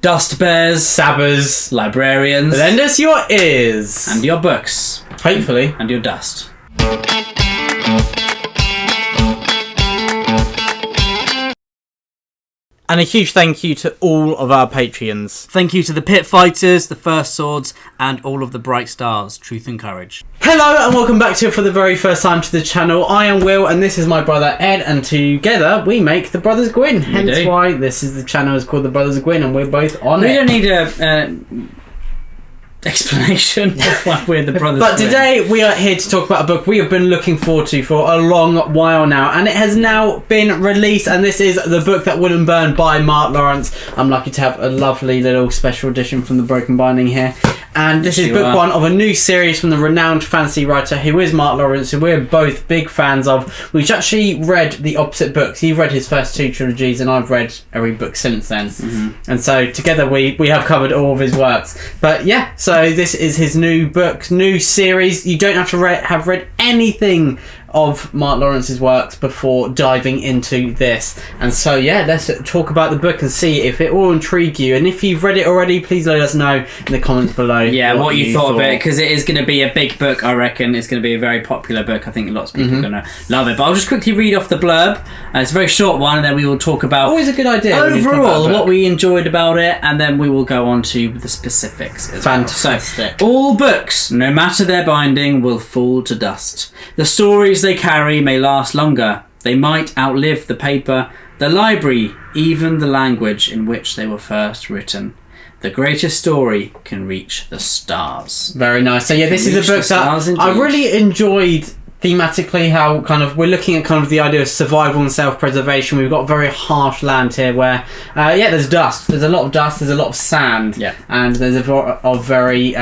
Dust bears, Sabbers, librarians, lend us your ears. and your books, Hopefully. and your dust. And a huge thank you to all of our Patreons. Thank you to the Pit Fighters, the First Swords, and all of the Bright Stars, Truth and Courage. Hello and welcome back to for the very first time to the channel. I am Will and this is my brother Ed, and together we make the Brothers Gwyn. Hence do. why this is the channel is called the Brothers Gwyn, and we're both on We it. don't need a explanation of why we're the Brothers But Gwyn. today we are here to talk about a book we have been looking forward to for a long while now, and it has now been released, and this is The Book That Wouldn't Burn by Mark Lawrence. I'm lucky to have a lovely little special edition from the Broken Binding here. And this is You book are. one of a new series from the renowned fantasy writer who is Mark Lawrence, who we're both big fans of. We've actually read the opposite books. You've read his first two trilogies and I've read every book since then. And so together we have covered all of his works. But yeah, so this is his new book, new series. You don't have to have read anything of Mark Lawrence's works before diving into this. And so yeah, let's talk about the book and see if it will intrigue you. And if you've read it already, please let us know in the comments below. Yeah, what you thought of it, because it is going to be a big book, I reckon. It's going to be a very popular book. I think lots of people are going to love it. But I'll just quickly read off the blurb. It's a very short one, and then we will talk about Always a good idea when you talk about overall a book. what we enjoyed about it, and then we will go on to the specifics as well. Fantastic. So, all books, no matter their binding, will fall to dust. The stories they carry may last longer. They might outlive the paper, the library, even the language in which they were first written. The greatest story can reach the stars. Very nice. So yeah, this is Reach a the book stars that I indeed. really enjoyed thematically, how kind of we're looking at kind of the idea of survival and self-preservation. We've got very harsh land here where there's dust, there's a lot of dust, there's a lot of sand, Yeah. and there's a lot of very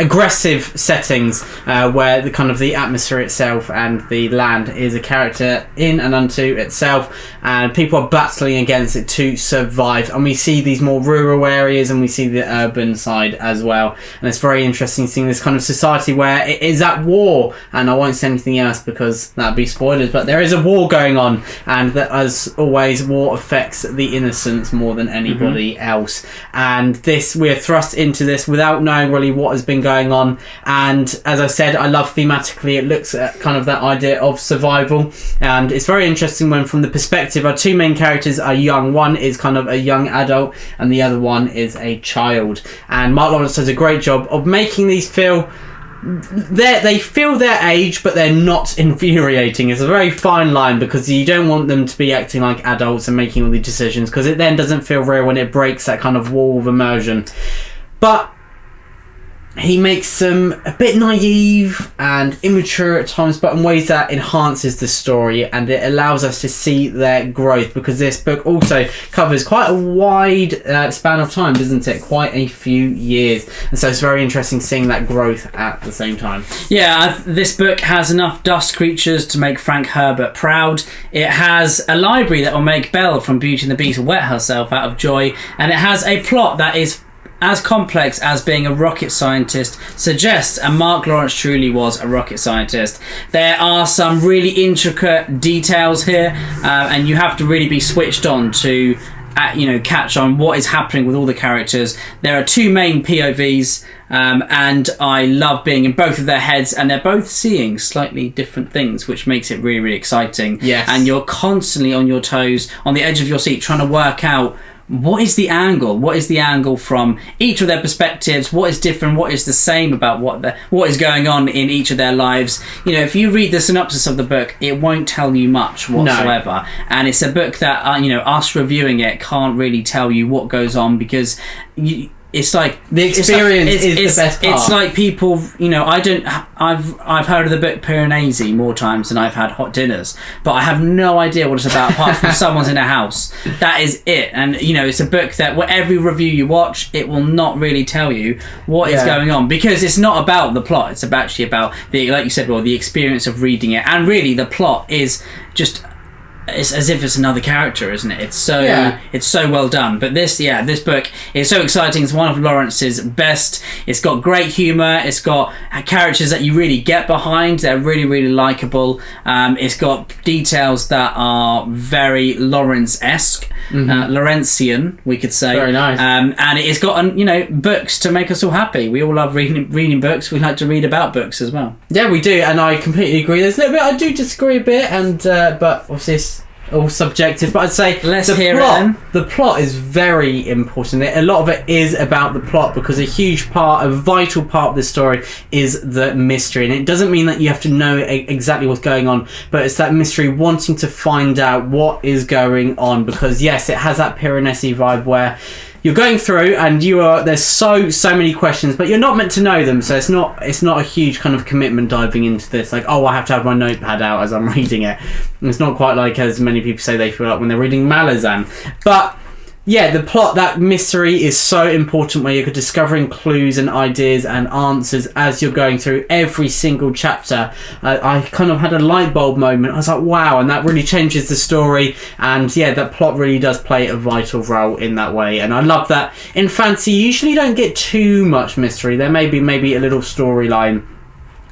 aggressive settings where the kind of the atmosphere itself and the land is a character in and unto itself, and people are battling against it to survive. And we see these more rural areas and we see the urban side as well, and it's very interesting seeing this kind of society where it is at war. And I won't say anything else because that'd be spoilers, but there is a war going on, and that, as always, war affects the innocents more than anybody else. And this, we're thrust into this without knowing really what has been going on. And as I said, I love thematically it looks at kind of that idea of survival, and it's very interesting when from the perspective our two main characters are young. One is kind of a young adult and the other one is a child, and Mark Lawrence does a great job of making these feel they feel their age, but they're not infuriating. It's a very fine line because you don't want them to be acting like adults and making all the decisions, because it then doesn't feel real when it breaks that kind of wall of immersion. But he makes them a bit naive and immature at times, but in ways that enhances the story, and it allows us to see their growth, because this book also covers quite a wide span of time, doesn't it? Quite a few years. And so it's very interesting seeing that growth at the same time. Yeah, this book has enough dust creatures to make Frank Herbert proud. It has a library that will make Belle from Beauty and the Beast wet herself out of joy, and it has a plot that is as complex as being a rocket scientist suggests, and Mark Lawrence truly was a rocket scientist. There are some really intricate details here, and you have to really be switched on to catch on what is happening with all the characters. There are two main POVs, and I love being in both of their heads, and they're both seeing slightly different things, which makes it really, really exciting. Yes. And you're constantly on your toes, on the edge of your seat, trying to work out what is the angle? What is the angle from each of their perspectives? What is different? What is the same about what is going on in each of their lives? You know, if you read the synopsis of the book, it won't tell you much whatsoever. No. And it's a book that us reviewing it can't really tell you what goes on, because it's like the experience is the best part. It's like people, I've heard of the book Piranesi more times than I've had hot dinners, but I have no idea what it's about apart from someone's in a house. That is it. And it's a book that every review you watch, it will not really tell you what is going on, because it's not about the plot. It's actually about the, like you said, the experience of reading it. And really the plot is just it's as if it's another character, isn't it? It's so well done. But this book is so exciting. It's one of Lawrence's best. It's got great humour. It's got characters that you really get behind. They're really, really likeable. It's got details that are very Lawrence-esque, Lawrencian, we could say. Very nice. And it's got books to make us all happy. We all love reading books. We like to read about books as well. Yeah, we do, and I completely agree. There's a little bit I do disagree a bit, and but obviously it's all subjective. But I'd say the plot is very important. A lot of it is about the plot, because a vital part of the story is the mystery, and it doesn't mean that you have to know exactly what's going on, but it's that mystery, wanting to find out what is going on, because yes, it has that Piranesi vibe where you're going through and there's so many questions, but you're not meant to know them, so it's not a huge kind of commitment diving into this, like, I have to have my notepad out as I'm reading it. And it's not quite like as many people say they feel like when they're reading Malazan. But yeah, the plot, that mystery is so important, where you're discovering clues and ideas and answers as you're going through every single chapter. I kind of had a light bulb moment. I was like, wow, and that really changes the story. And yeah, that plot really does play a vital role in that way. And I love that in fantasy, you usually don't get too much mystery. There may be a little storyline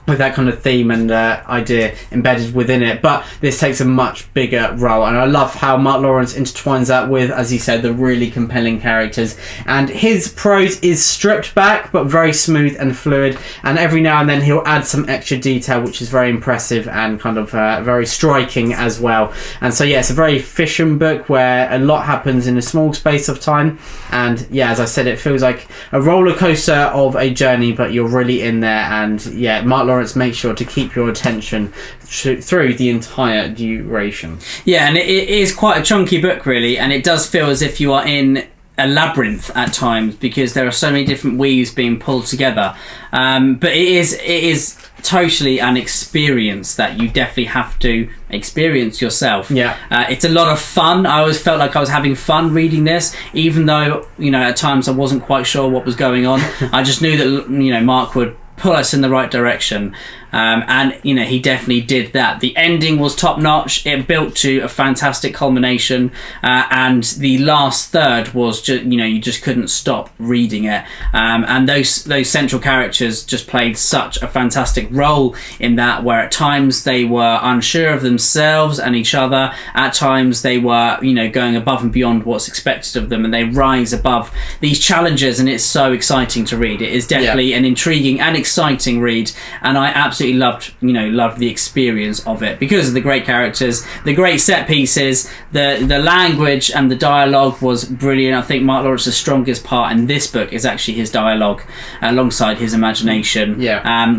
with that kind of theme and idea embedded within it, but this takes a much bigger role, and I love how Mark Lawrence intertwines that with, as you said, the really compelling characters. And his prose is stripped back but very smooth and fluid, and every now and then he'll add some extra detail, which is very impressive and kind of very striking as well. And so yeah, it's a very efficient book where a lot happens in a small space of time, and yeah, as I said, it feels like a roller coaster of a journey, but you're really in there. And yeah, Mark Lawrence makes sure to keep your attention through the entire duration. Yeah, and it is quite a chunky book, really, and it does feel as if you are in a labyrinth at times, because there are so many different weaves being pulled together. But it is totally an experience that you definitely have to experience yourself. Yeah, it's a lot of fun. I always felt like I was having fun reading this, even though at times I wasn't quite sure what was going on. I just knew that Mark would pull us in the right direction, and he definitely did that. The ending was top notch. It built to a fantastic culmination, and the last third was just you just couldn't stop reading it, and those central characters just played such a fantastic role in that, where at times they were unsure of themselves and each other, at times they were going above and beyond what's expected of them, and they rise above these challenges, and it's so exciting to read. It is definitely an intriguing and exciting read, and I absolutely loved the experience of it, because of the great characters, the great set pieces, the language and the dialogue was brilliant. I think Mark Lawrence's strongest part in this book is actually his dialogue, alongside his imagination.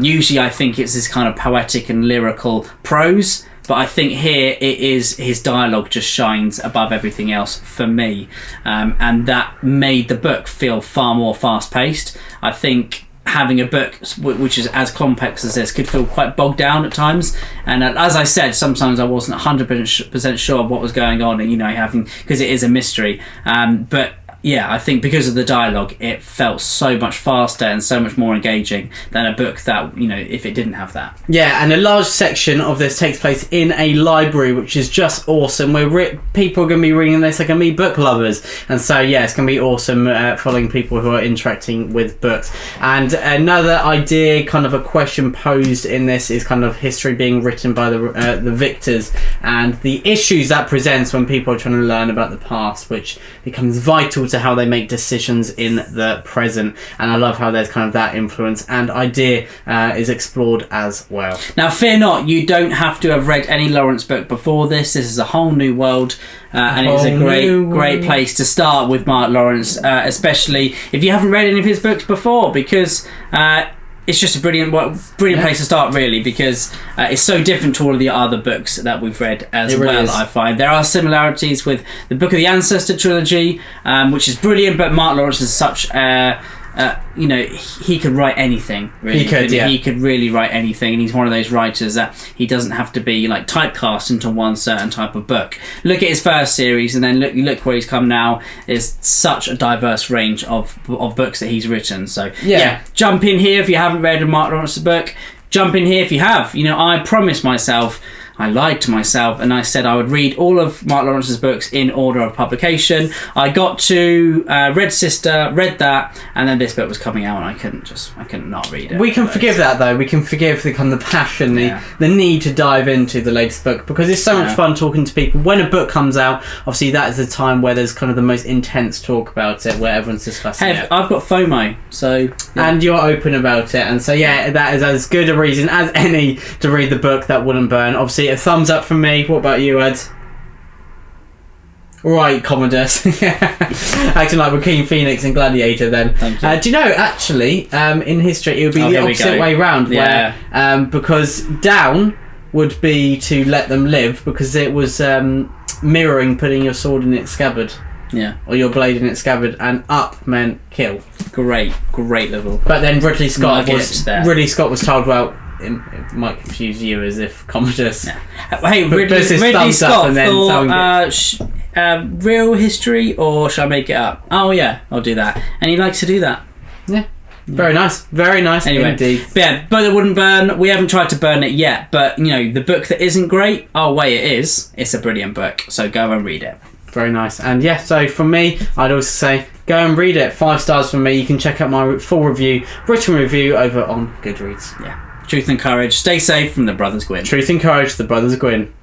Usually I think it's this kind of poetic and lyrical prose, but I think here it is his dialogue just shines above everything else for me, and that made the book feel far more fast-paced. I think having a book which is as complex as this could feel quite bogged down at times, and as I said, sometimes I wasn't 100% sure what was going on, and because it is a mystery, but yeah, I think because of the dialogue, it felt so much faster and so much more engaging than a book that, if it didn't have that. Yeah, and a large section of this takes place in a library, which is just awesome, where people are going to be reading this, they're going to be book lovers. And so, yeah, it's going to be awesome following people who are interacting with books. And another idea, kind of a question posed in this, is kind of history being written by the victors, and the issues that presents when people are trying to learn about the past, which becomes vital to how they make decisions in the present. And I love how there's kind of that influence and idea is explored as well. Now, fear not, you don't have to have read any Lawrence book before this. This is a whole new world, and it's a great place to start with Mark Lawrence, especially if you haven't read any of his books before, because it's just a brilliant place to start, really, because it's so different to all of the other books that we've read as well. I find there are similarities with the Book of the Ancestor trilogy, which is brilliant, but Mark Lawrence is such he could write anything, really. He could really write anything, and he's one of those writers that he doesn't have to be like typecast into one certain type of book. Look at his first series, and then look where he's come now. There's such a diverse range of books that he's written. So yeah, jump in here if you haven't read a Mark Lawrence book. Jump in here if you have. I promised myself I lied to myself and I said I would read all of Mark Lawrence's books in order of publication. I got to Red Sister, read that, and then this book was coming out and I couldn't not read it. We can forgive that though. We can forgive the kind of the passion, the need to dive into the latest book, because it's so much fun talking to people. When a book comes out, obviously that is the time where there's kind of the most intense talk about it, where everyone's discussing it. I've got FOMO, so... And you're open about it, and so that is as good a reason as any to read the book that wouldn't burn. Obviously, a thumbs up from me. What about you, Ed? Right, Commodus. Acting like Joaquin Phoenix in Gladiator then. Thank you. Do you know, actually, in history, it would be the opposite way round. Yeah. Where, because down would be to let them live, because it was mirroring putting your sword in its scabbard. Yeah. Or your blade in its scabbard, and up meant kill. Great level. But then Ridley Scott was told, well, it might confuse you as if Commodus. Yeah. Hey, Ridley Scott thought real history, or should I make it up? Oh yeah, I'll do that. And he likes to do that. Yeah. Very nice anyway, indeed. But yeah, But It Wouldn't Burn. We haven't tried to burn it yet, but the book that isn't great, oh wait, it is. It's a brilliant book, so go and read it. Very nice. And yeah, so from me, I'd also say go and read it. 5 stars from me. You can check out my full written review over on Goodreads. Yeah. Truth and Courage. Stay safe from the Brothers Gwyn. Truth and Courage, the Brothers Gwyn.